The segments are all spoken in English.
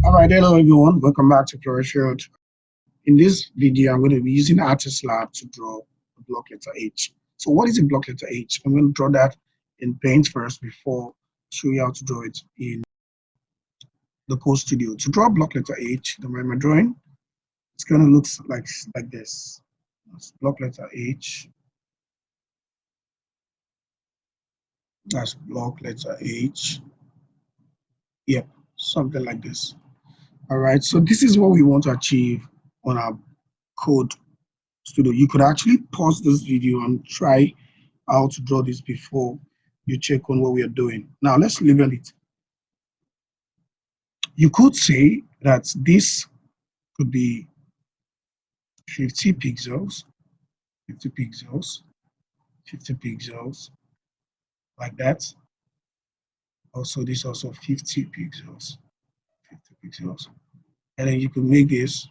All right, hello everyone. Welcome back to Flourish. In this video, I'm going to be using Artist Lab to draw the block letter H. So what is a block letter H? I'm going to draw that in Paint first before show you how to draw it in the Code Studio. To draw block letter H, my drawing, it's going to look like this. That's block letter H. That's block letter H. Yep, something like this. All right, so this is what we want to achieve on our Code Studio. You could actually pause this video and try how to draw this before you check on what we are doing. Now let's label it. You could say that this could be 50 pixels, 50 pixels, 50 pixels, like that. Also, this also 50 pixels, 50 pixels. And then you could make this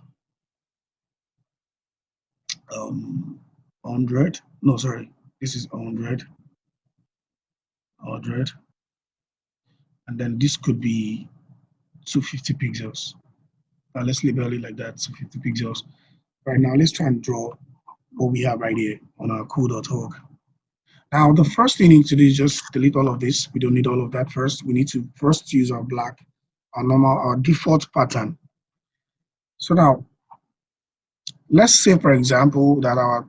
100. No, sorry, this is 100. 100. And then this could be 250 pixels. Now let's label it like that, 250 pixels. Right now, let's try and draw what we have right here on our code.org. Now, the first thing you need to do is just delete all of this. We don't need all of that first. We need to first use our black, our default pattern. So now, let's say, for example, that our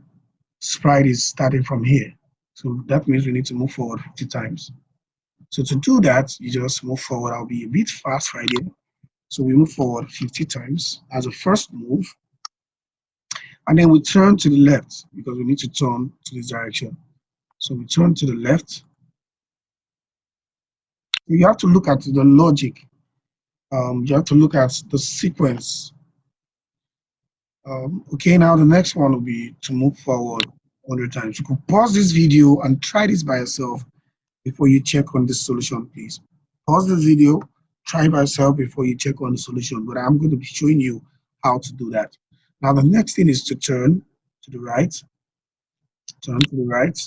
sprite is starting from here. So that means we need to move forward 50 times. So to do that, you just move forward. I'll be a bit fast right here. So we move forward 50 times as a first move. And then we turn to the left because we need to turn to this direction. So we turn to the left. You have to look at the logic. You have to look at the sequence. Okay, now the next one will be to move forward 100 times. You could pause this video and try this by yourself before you check on this solution, please. Pause this video, try by yourself before you check on the solution, but I'm going to be showing you how to do that. Now, the next thing is to turn to the right, turn to the right,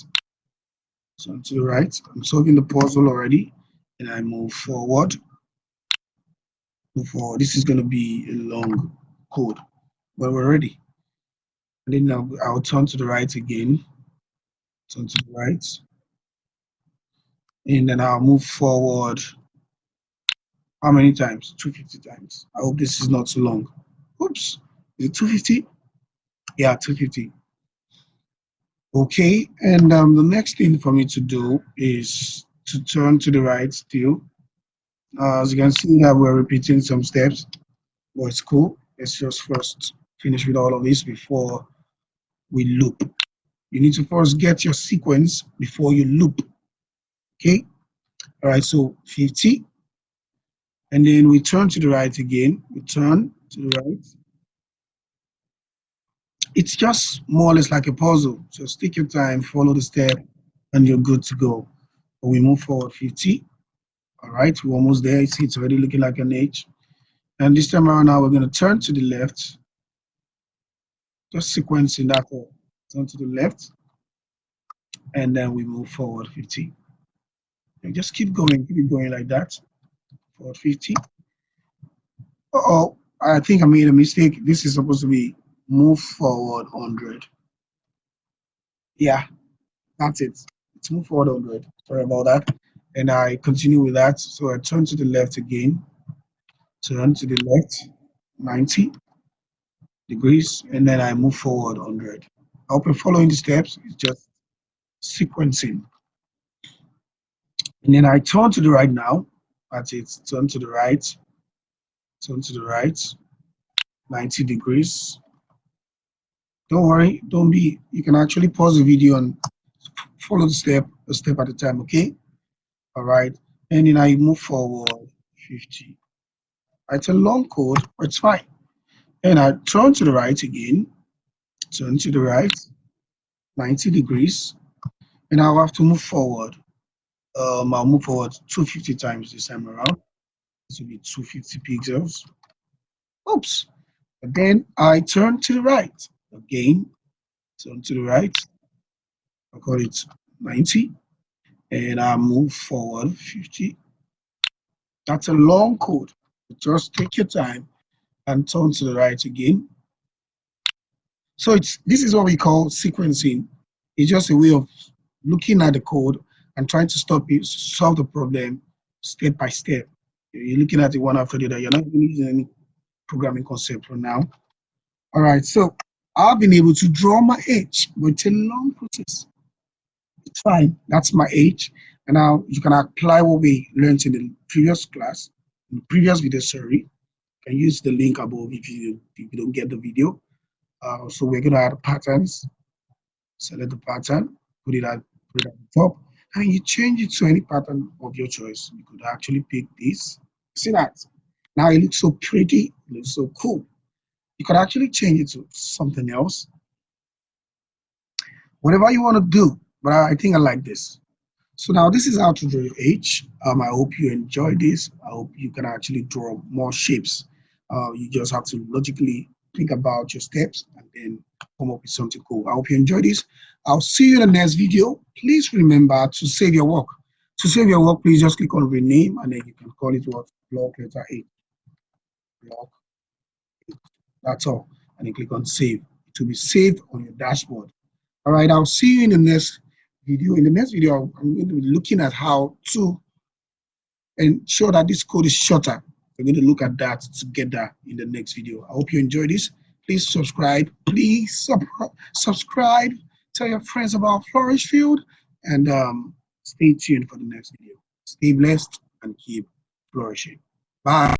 turn to the right. I'm solving the puzzle already, and I move forward. Move forward. This is going to be a long code, but we're ready. And then I'll turn to the right again, turn to the right, and then I'll move forward. How many times? 250 times. I hope this is not too long. Oops, is it 250? Yeah, 250. Okay, and the next thing for me to do is to turn to the right still. As you can see that we're repeating some steps, but it's cool. Let's just first finish with all of this before we loop. You need to first get your sequence before you loop. Okay, all right, so 50. And then we turn to the right again. We turn to the right. It's just more or less like a puzzle. Just take your time, follow the step, and you're good to go. We move forward 50. All right, we're almost there. You see, it's already looking like an H. And this time around now, we're going to turn to the left. Just sequencing that all. Turn to the left. And then we move forward 50. And just keep it going like that. Forward 50. Uh-oh, I think I made a mistake. This is supposed to be move forward 100. Yeah, that's it. It's move forward 100. Sorry about that. And I continue with that. So I turn to the left again. Turn to the left 90 degrees, and then I move forward 100. I hope you're following the steps. It's just sequencing. And then I turn to the right now. That's it. Turn to the right. Turn to the right. 90 degrees. Don't worry. You can actually pause the video and follow the step a step at a time, okay? All right. And then I move forward 50. It's a long code, but it's fine. And I turn to the right again. Turn to the right. 90 degrees. And I'll have to move forward. I'll move forward 250 times this time around. This will be 250 pixels. Oops. But then I turn to the right. Again, turn to the right. I'll call it 90. and I move forward 50. That's a long code. Just take your time and turn to the right again. So this is what we call sequencing. It's just a way of looking at the code and trying to solve the problem step by step. You're looking at it one after the other. You're not using any programming concept for now. All right, so I've been able to draw my edge, but it's a long process. It's fine. That's my age. And now you can apply what we learned in the previous class, in the previous video, sorry. You can use the link above if you don't get the video. So we're going to add patterns. Select the pattern, put it at the top, and you change it to any pattern of your choice. You could actually pick this. See that? Now it looks so pretty, it looks so cool. You could actually change it to something else. Whatever you want to do, but I think I like this. So now this is how to draw your H. I hope you enjoy this. I hope you can actually draw more shapes. You just have to logically think about your steps and then come up with something cool. I hope you enjoy this. I'll see you in the next video. Please remember to save your work. To save your work, please just click on rename and then you can call it what? Block letter 8. Block 8. That's all. And then click on save. It will be saved on your dashboard. All right, I'll see you in the next video. In the next video, I'm going to be looking at how to ensure that this code is shorter. We're going to look at that together in the next video. I hope you enjoy this. Please subscribe. Please subscribe. Tell your friends about Flourishfield and stay tuned for the next video. Stay blessed and keep flourishing. Bye.